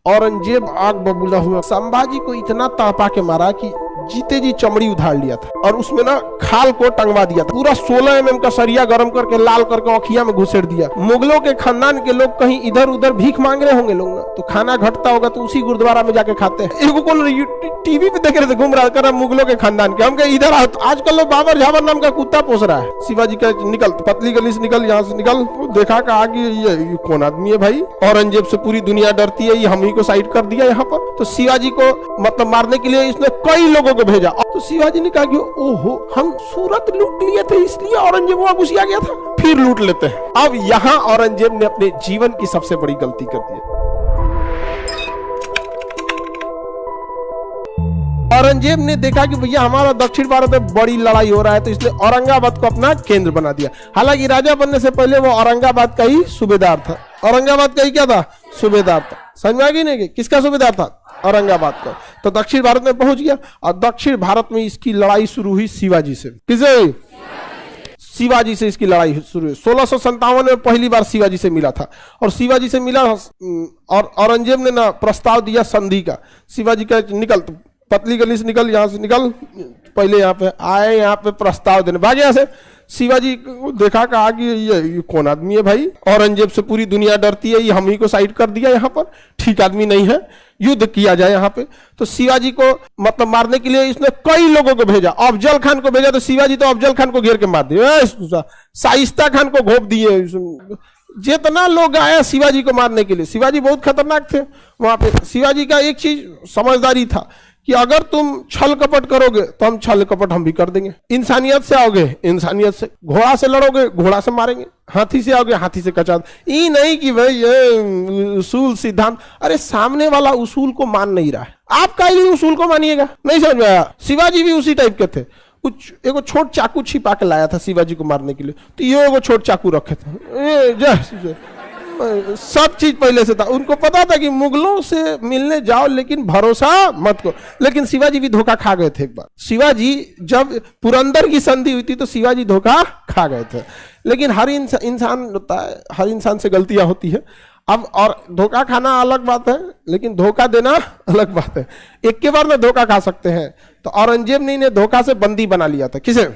औरंगजेब आग बबूला हुआ, संभाजी को इतना तड़पा के मारा कि जीते जी चमड़ी उधार लिया था और उसमें ना खाल को टंगवा दिया था। पूरा 16 mm का सरिया गर्म करके लाल करके औखिया में घुसेड़ दिया। मुगलों के खानदान के लोग कहीं इधर उधर भीख मांग रहे होंगे लोग ना, तो खाना घटता होगा तो उसी गुरुद्वारा में जाके खाते हैं। एगो कौन टीवी पे देख रहे थे, घूम रहा कर मुगलों के खानदान के, हम कहे इधर आजकल लोग बाबर झाबर नाम का कुत्ता पोस रहा है। शिवाजी का निकल, पतली गली से निकल, यहाँ से निकल। देखा का आगे ये कौन आदमी है भाई, औरंगजेब से पूरी दुनिया डरती है, ये हम ही को साइड कर दिया यहाँ पर। तो शिवाजी को मतलब मारने के लिए इसने कई लोगों को भेजा। तो शिवाजी ने कहा कि ओहो, हम सूरत लूट लिए थे इसलिए औरंगजेब वहां घुस गया था, फिर लूट लेते हैं। अब यहाँ औरंगजेब ने अपने जीवन की सबसे बड़ी गलती कर दी। औरंगजेब ने देखा कि भैया हमारा दक्षिण भारत में बड़ी लड़ाई हो रहा है, तो इसलिए औरंगाबाद को अपना केंद्र बना दिया। हालांकि राजा बनने से पहले वो औरंगाबाद का ही सूबेदार था। औरंगाबाद का ही क्या था? सूबेदार था। समझ में आ गई नहीं? किसका सूबेदार था? औरंगाबाद का। तो दक्षिण भारत में पहुंच गया और दक्षिण भारत में इसकी लड़ाई शुरू हुई शिवाजी से। किसे? शिवाजी से इसकी लड़ाई शुरू हुई। 1657 में पहली बार शिवाजी से मिला था और शिवाजी से मिला और औरंगजेब ने ना प्रस्ताव दिया संधि का। शिवाजी का निकल, पतली गली से निकल, यहाँ से निकल, पहले यहाँ पे आए, यहाँ पे प्रस्ताव देने भागे। यहाँ से शिवाजी देखा कहा कि ये कौन आदमी है भाई, औरंगजेब से पूरी दुनिया डरती है, ये हम ही को साइड कर दिया यहाँ पर, ठीक आदमी नहीं है, युद्ध किया जाए यहाँ पे। तो शिवाजी को मतलब मारने के लिए इसने कई लोगों को भेजा। अफजल खान को भेजा, तो शिवाजी तो अफजल खान को घेर के मार दिया। शाइस्ता खान को घोप दिए। जितना लोग आया शिवाजी को मारने के लिए, शिवाजी बहुत खतरनाक थे वहां पे। शिवाजी का एक चीज समझदारी था कि अगर तुम छल कपट करोगे तो हम छल कपट हम भी कर देंगे। इंसानियत से आओगे, इंसानियत से। घोड़ा से लड़ोगे, घोड़ा से मारेंगे। हाथी से आओगे, हाथी से कचा। ये नहीं कि भाई ये उसूल सिद्धांत, अरे सामने वाला उसूल को मान नहीं रहा है, आप का ही उसूल को मानिएगा। नहीं समझ में आया? शिवाजी भी उसी टाइप के थे। कुछ एगो छोट चाकू छिपा के लाया था शिवाजी को मारने के लिए, तो ये एगो छोट चाकू रखे थे। सब चीज पहले से था, उनको पता था कि मुगलों से मिलने जाओ लेकिन भरोसा मत करो। लेकिन शिवाजी भी धोखा खा गए थे एक बार। शिवाजी जब पुरंदर की संधि हुई थी तो शिवाजी धोखा खा गए थे। लेकिन हर इंसान होता है, हर इंसान से गलतियां होती है। अब और धोखा खाना अलग बात है, लेकिन धोखा देना अलग बात है। एक के बार में धोखा खा सकते हैं। तो औरंगजेब ने इन्हें धोखा से बंदी बना लिया था। किसे?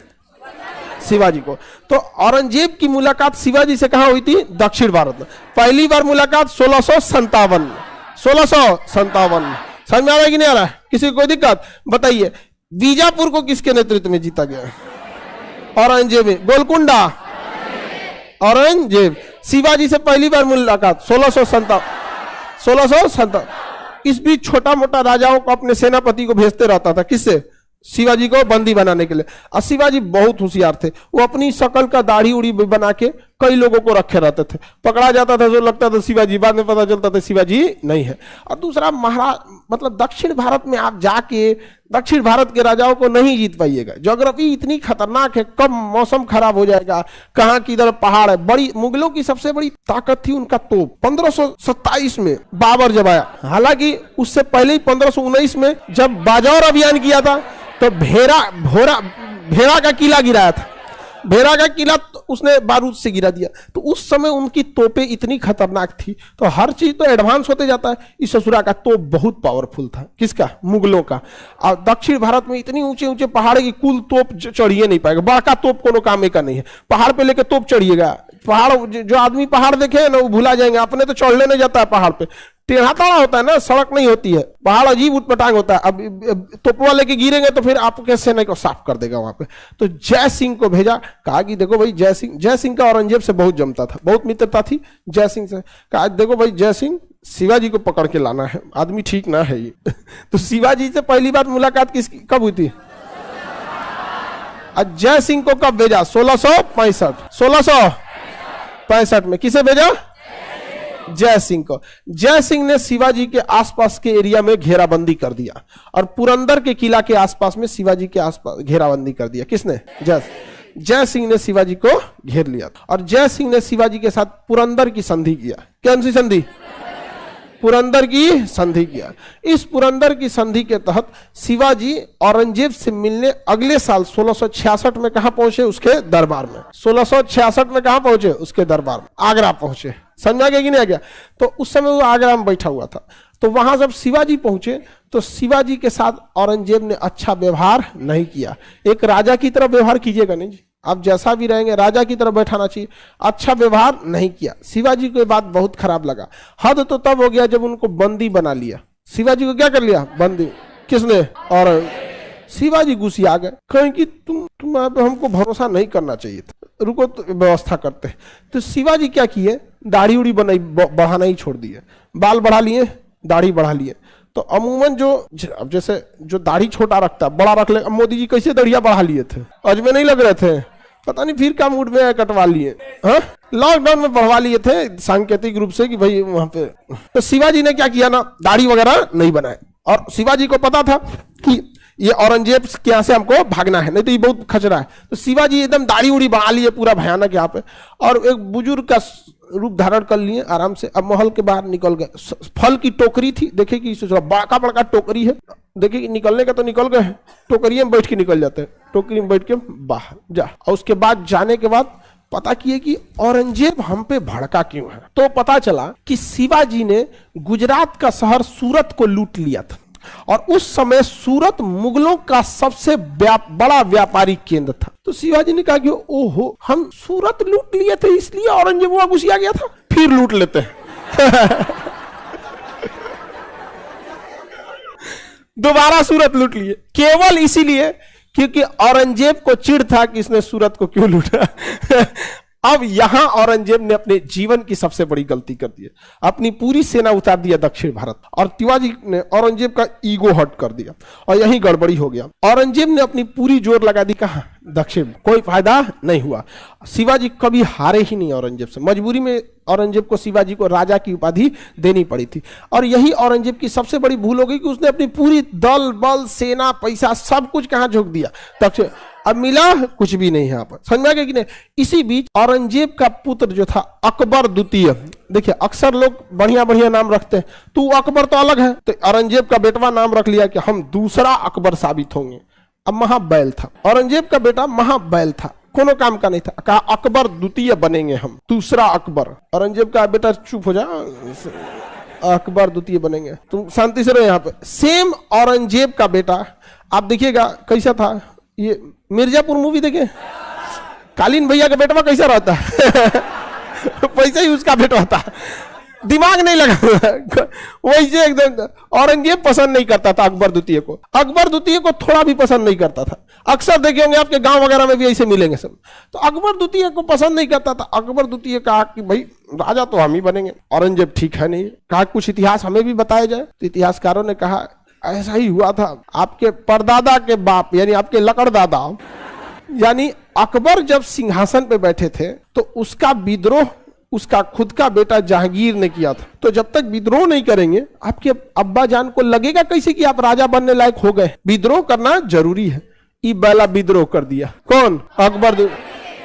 शिवाजी को। तो औरंगजेब की मुलाकात शिवाजी से कहां हुई थी? दक्षिण भारत में। पहली बार मुलाकात 1657। 1657 समझ में आ रहा है कि नहीं आ रहा है? किसी को कोई दिक्कत? बताइए, बीजापुर को किसके नेतृत्व में जीता गया? औरंगजेब। गोलकुंडा औरंगजेब। शिवाजी से पहली बार मुलाकात 1657। इस बीच छोटा मोटा राजाओं को अपने सेनापति को भेजते रहता था। किससे? शिवाजी को बंदी बनाने के लिए। और शिवाजी बहुत होशियार थे, वो अपनी शकल का दाढ़ी उड़ी बना के कई लोगों को रखे रहते थे। पकड़ा जाता था जो लगता था शिवाजी, बाद में पता चलता था शिवाजी नहीं है। और दूसरा, मतलब दक्षिण भारत में आप जाके दक्षिण भारत के राजाओं को नहीं जीत पाइएगा। ज्योग्राफी इतनी खतरनाक है, कब मौसम खराब हो जाएगा, कहाँ किधर पहाड़ है। बड़ी मुगलों की सबसे बड़ी ताकत थी उनका तोप। 1527 में बाबर जब आया, हालांकि उससे पहले ही 1519 में जब बाजौर अभियान किया था तो भेड़ा का किला गिराया था। भेड़ा का किला उसने बारूद से गिरा दिया। तो उस समय उनकी तोपें इतनी खतरनाक थी। तो हर चीज तो एडवांस होते जाता है। इस ससुरा का तोप बहुत पावरफुल था। किसका? मुगलों का। और दक्षिण भारत में इतनी ऊंचे ऊंचे पहाड़ की कुल तोप चढ़िए नहीं पाएगा। बड़का तोप कोनो काम का नहीं है। पहाड़ पे लेके तोप चढ़िएगा, पहाड़ जो आदमी पहाड़ देखे ना वो भुला जाएंगे। अपने तो चढ़ने नहीं जाता है पहाड़ पे, टेढ़ा ताड़ा होता है ना, सड़क नहीं होती है, पहाड़ अजीब उठपटांग होता है। अब तोपवा लेके गिरेंगे तो फिर आपके सेना को साफ कर देगा वहां पे। तो जय सिंह को भेजा, कहा कि देखो भाई जय सिंह का औरंगजेब से बहुत जमता था, बहुत मित्रता थी जय सिंह से। कहा देखो भाई जय सिंह, शिवाजी को पकड़ के लाना है, आदमी ठीक ना है ये। तो शिवाजी से पहली बार मुलाकात किसकी कब हुई थी? जय सिंह को कब भेजा? 1665 में। किसे भेजा? जय सिंह को। जय सिंह ने शिवाजी के आसपास के एरिया में घेराबंदी कर दिया और पुरंदर के किला के आसपास में शिवाजी के आसपास घेराबंदी कर दिया। किसने? जय सिंह ने शिवाजी को घेर लिया और जय सिंह ने शिवाजी के साथ पुरंदर की संधि किया। कौन सी संधि? पुरंदर की संधि किया। इस पुरंदर की संधि के तहत शिवाजी औरंगजेब से मिलने अगले साल 1666 में कहां पहुंचे? उसके दरबार में। 1666 में कहां पहुंचे? उसके दरबार में, आगरा पहुंचे। समझा गया कि नहीं आ गया? तो उस समय वो आगरा में बैठा हुआ था। तो वहां जब शिवाजी पहुंचे तो शिवाजी के साथ औरंगजेब ने अच्छा व्यवहार नहीं किया। एक राजा की तरह व्यवहार कीजिएगा नहीं जी, आप जैसा भी रहेंगे राजा की तरह बैठाना चाहिए। अच्छा व्यवहार नहीं किया, शिवाजी को ये बात बहुत खराब लगा। हद तो तब हो गया जब उनको बंदी बना लिया। शिवाजी को क्या कर लिया? बंदी। किसने? और शिवाजी गुस्सा गए, कहें कि तुम हमको भरोसा नहीं करना चाहिए था, रुको तो व्यवस्था करते। तो शिवाजी क्या किए? दाढ़ी उड़ी बढ़ाना ही छोड़ दिए, बाल बढ़ा लिए, दाढ़ी बढ़ा लिए। तो अमूमन जो अब जैसे जो दाढ़ी छोटा रखता बड़ा रख ले, मोदी जी कैसे दाढ़िया बढ़ा लिए थे, अजमे नहीं लग रहे थे, पता नहीं फिर क्या मूड में कटवा लिए। हाँ, लॉकडाउन में बढ़वा लिए थे सांकेतिक रूप से कि भाई वहां पे। तो शिवाजी ने क्या किया ना, दाढ़ी वगैरह नहीं बनाए। और शिवाजी को पता था कि ये औरंगजेब के यहाँ से हमको भागना है, नहीं तो ये बहुत खचरा है। तो शिवाजी एकदम दाढ़ी उड़ी बढ़ा लिए पूरा भयानक यहाँ पे, और एक बुजुर्ग का रूप धारण कर लिए आराम से। अब महल के बाहर निकल गए। फल की टोकरी थी, देखे कि बड़ा बड़ा टोकरी है, देखे कि निकलने का तो निकल गए, टोकरी में बैठ के निकल जाते हैं, टोकरी में बैठ के बाहर जा। और उसके बाद जाने के बाद पता किए कि औरंगजेब हम पे भड़का क्यों है। तो पता चला कि शिवाजी ने गुजरात का शहर सूरत को लूट लिया था, और उस समय सूरत मुगलों का सबसे बड़ा व्यापारिक केंद्र था। तो शिवाजी ने कहा कि ओहो, हम सूरत लूट लिए थे इसलिए औरंगजेब वहां घुसिया गया था, फिर लूट लेते हैं। दोबारा सूरत लूट लिए, केवल इसीलिए क्योंकि औरंगजेब को चिढ़ था कि इसने सूरत को क्यों लूटा। अब यहां औरंगजेब ने अपने जीवन की सबसे बड़ी गलती कर दी, अपनी पूरी सेना उतार दिया दक्षिण भारत, और शिवाजी ने औरंगजेब का ईगो हर्ट कर दिया, और यही गड़बड़ी हो गया। औरंगजेब ने अपनी पूरी जोर लगा दी कहां? दक्षिण। कोई फायदा नहीं हुआ। शिवाजी कभी हारे ही नहीं औरंगजेब से। मजबूरी में औरंगजेब को शिवाजी को राजा की उपाधि देनी पड़ी थी, और यही औरंगजेब की सबसे बड़ी भूल हो गई कि उसने अपनी पूरी दल बल सेना पैसा सब कुछ कहां झोंक दिया? दक्षिण। अब मिला कुछ भी नहीं यहाँ पर, समझ में आ गया कि नहीं? इसी बीच औरंगजेब का पुत्र जो था अकबर द्वितीय, देखिए अक्सर लोग बढ़िया बढ़िया नाम रखते हैं, तो अकबर तो अलग है, तो औरंगजेब का बेटवा नाम रख लिया कि हम दूसरा अकबर साबित होंगे। अब महाबैल था, औरंगजेब का बेटा महाबैल था, कोनो काम का नहीं था, कहा अकबर द्वितीय बनेंगे हम, दूसरा अकबर। औरंगजेब का बेटा चुप हो जा, अकबर द्वितीय बनेंगे, तुम शांति से रहो यहाँ पे। सेम औरंगजेब का बेटा, आप देखिएगा कैसा था, ये मिर्जापुर मूवी देखे, कालीन भैया का बेटवा कैसा रहता है, वैसे ही उसका बेटा होता, दिमाग नहीं लगा वैसे एकदम। औरंगजेब पसंद नहीं करता था अकबर द्वितीय को, अकबर द्वितीय को थोड़ा भी पसंद नहीं करता था। अक्सर देखे होंगे आपके गांव वगैरह में भी ऐसे मिलेंगे सब। तो अकबर द्वितीय को पसंद नहीं करता था। अकबर द्वितीय कहा कि भाई राजा तो हम ही बनेंगे। औरंगजेब ठीक है नहीं, कहा कुछ इतिहास हमें भी बताया जाए। तो इतिहासकारों ने कहा ऐसा ही हुआ था, आपके परदादा के बाप यानी आपके लकड़दादा यानी अकबर जब सिंहासन पे बैठे थे तो उसका विद्रोह उसका खुद का बेटा जहांगीर ने किया था। तो जब तक विद्रोह नहीं करेंगे आपके अब्बा जान को लगेगा कैसे कि आप राजा बनने लायक हो गए। विद्रोह करना जरूरी है। ये पहला विद्रोह कर दिया कौन? अकबर।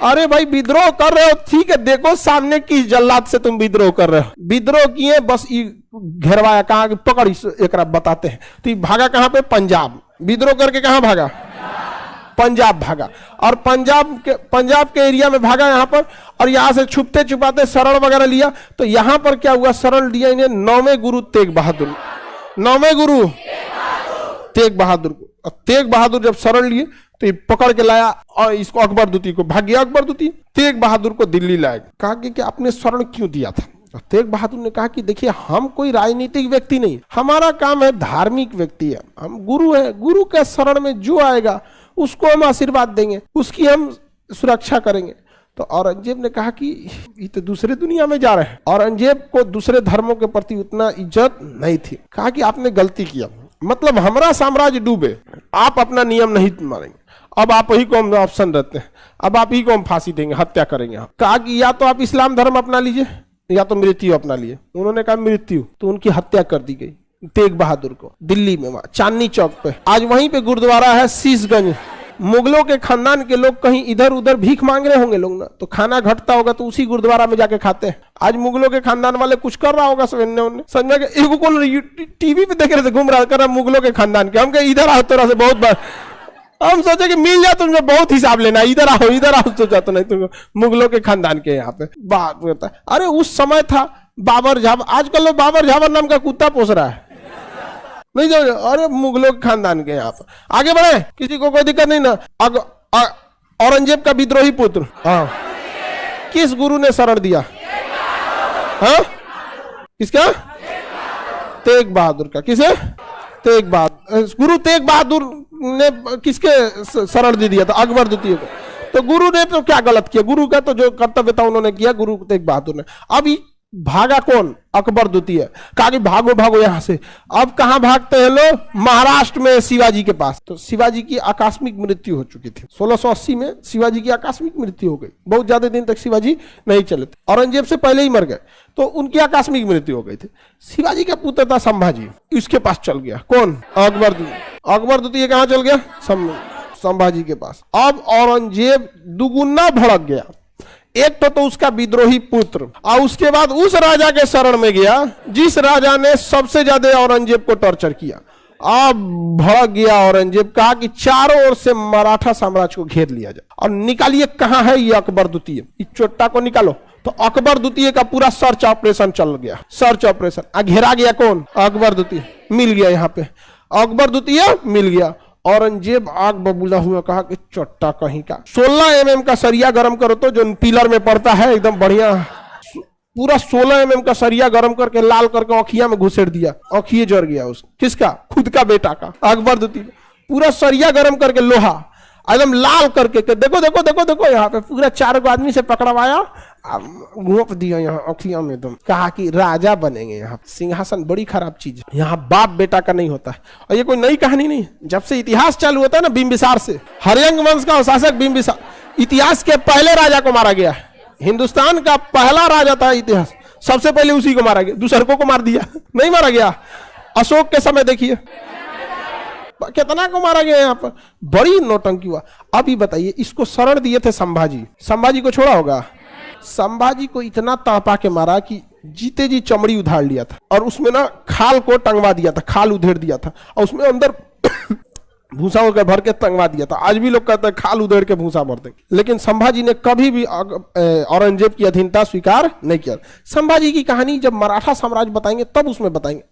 अरे भाई विद्रोह कर रहे हो ठीक है, देखो सामने किस जल्लाद से तुम विद्रोह कर रहे हो। विद्रोह किए बस घेरवाया, कहा पकड़ एक बताते हैं। तो ये भागा कहां पे? पंजाब। विद्रोह करके कहां भागा? पंजाब भागा। और पंजाब के एरिया में भागा यहाँ पर, और यहाँ से छुपते छुपाते शरण वगैरह लिया। तो यहाँ पर क्या हुआ? शरण लिया इन्हें 9वें गुरु तेग बहादुर, 9वें गुरु तेग बहादुर को। तेग बहादुर जब शरण लिए तो ये पकड़ के लाया और इसको अकबर द्वितीय को। भाग गया अकबर द्वितीय, तेग बहादुर को दिल्ली लाया। कहा कि आपने शरण क्यों दिया था? तेग बहादुर ने कहा कि देखिए हम कोई राजनीतिक व्यक्ति नहीं, हमारा काम है धार्मिक व्यक्ति है, हम गुरु है। गुरु के शरण में जो आएगा उसको हम आशीर्वाद देंगे, उसकी हम सुरक्षा करेंगे। तो औरंगजेब ने कहा कि ये तो दूसरे दुनिया में जा रहे हैं। औरंगजेब को दूसरे धर्मों के प्रति उतना इज्जत नहीं थी। कहा कि आपने गलती किया, मतलब हमारा साम्राज्य डूबे, आप अपना नियम नहीं मानेंगे, अब आप ही को हम ऑप्शन रहते हैं, अब आप ही को हम फांसी देंगे, हत्या करेंगे। कहा कि या तो आप इस्लाम धर्म अपना लीजिए या तो मृत्यु अपना लिए। उन्होंने कहा मृत्यु। तो उनकी हत्या कर दी गई तेग बहादुर को दिल्ली में, वहां चांदनी चौक पे। आज वहीं पे गुरुद्वारा है शीशगंज। मुगलों के खानदान के लोग कहीं इधर उधर भीख मांग रहे होंगे लोग ना, तो खाना घटता होगा तो उसी गुरुद्वारा में जाके खाते हैं। आज मुगलों के खानदान वाले कुछ कर रहा होगा समझ में। एगो कौन टीवी पे देख रहे थे घूम रहा कर मुगलों के खानदान के, हम इधर आओ तोरा से बहुत बार हम सोचे कि मिल जाए तुमको बहुत हिसाब लेना, इधर आओ सोचा तो नहीं तुमको मुगलों के खानदान के यहाँ पे बात होता है। अरे उस समय था बाबर झाबर, आजकल लोग बाबर झाबर नाम का कुत्ता पोस रहा है। नहीं जाओ, अरे मुगलों के खानदान के यहाँ पर आगे बढ़े, किसी को कोई दिक्कत नहीं ना। औरंगजेब का विद्रोही पुत्र, हाँ, किस गुरु ने शरण दिया? हाँ, किसका? तेग बहादुर का। किसे? तेग बहादुर। गुरु तेग बहादुर ने किसके शरण दे दिया था? अकबर द्वितीय को। तो गुरु ने तो क्या गलत किया? गुरु का तो जो कर्तव्य था उन्होंने किया, गुरु तेग बहादुर ने। अब भागा कौन? अकबर द्वितीय। कहा कि भागो भागो यहां से। अब कहां भागते हैं लोग? महाराष्ट्र में शिवाजी के पास। तो शिवाजी की आकस्मिक मृत्यु हो चुकी थी 1680 में। शिवाजी की आकस्मिक मृत्यु हो गई, बहुत ज्यादा दिन तक शिवाजी नहीं चले थे, औरंगजेब से पहले ही मर गए, तो उनकी आकस्मिक मृत्यु हो गई थी। शिवाजी का पुत्र था संभाजी, उसके पास चल गया। कौन? अकबर द्वितीय। अकबर द्वितीय कहां चल गया? संभाजी के पास। अब औरंगजेब दुगुना भड़क गया। एक तो उसका विद्रोही पुत्र, और उसके बाद उस राजा के शरण में गया जिस राजा ने सबसे ज्यादा औरंगजेब को टॉर्चर किया। अब भड़क गया औरंगजेब, कहा कि चारों ओर से मराठा साम्राज्य को घेर लिया जाए और निकालिए कहां है ये अकबर द्वितीय, इस चोट्टा को निकालो। तो अकबर द्वितीय का पूरा सर्च ऑपरेशन चल गया, सर्च ऑपरेशन। घेरा गया कौन? अकबर द्वितीय। मिल गया, यहाँ पे अकबर द्वितीय मिल गया। औरंगजेब आग बबूला हुआ, कहा कि चट्टा कहीं का 16 mm का सरिया गरम करो, तो जो पिलर में पड़ता है एकदम बढ़िया, पूरा 16 mm का सरिया गरम करके लाल करके औखिया में घुसेड़ दिया। औखिए जर गया उसका। किसका? खुद का बेटा का, अकबर द्वितीय। पूरा सरिया गरम करके लोहा एकदम लाल करके, देखो देखो देखो देखो, यहाँ पे पूरा 4 आदमी से पकड़वाया, घोंप दिया यहाँ औखिया में एकदम। कहा कि राजा बनेंगे यहाँ। सिंहासन बड़ी खराब चीज है, यहाँ बाप बेटा का नहीं होता है। और ये कोई नई कहानी नहीं, जब से इतिहास चालू होता है ना बिंबिसार से, हर्यंग वंश का शासक बिंबिसार, इतिहास के पहले राजा को मारा गया। हिंदुस्तान का पहला राजा था इतिहास, सबसे पहले उसी को मारा गया। दूसरों को मार दिया, नहीं मारा गया। अशोक के समय देखिए कितना को मारा गया, यहाँ पर बड़ी नौटंकी हुआ। अभी बताइए, इसको शरण दिए थे संभाजी, संभाजी को छोड़ा होगा? संभाजी को इतना तड़पा के मारा कि जीते जी चमड़ी उधार लिया था, और उसमें ना खाल को टंगवा दिया था, खाल उधेड़ दिया था, और उसमें अंदर भूसा होकर भर के टंगवा दिया था। आज भी लोग कहते हैं खाल उधेड़ के भूसा भर देंगे, लेकिन संभाजी ने कभी भी औरंगजेब की अधीनता स्वीकार नहीं किया। संभाजी की कहानी जब मराठा साम्राज्य बताएंगे तब उसमें बताएंगे।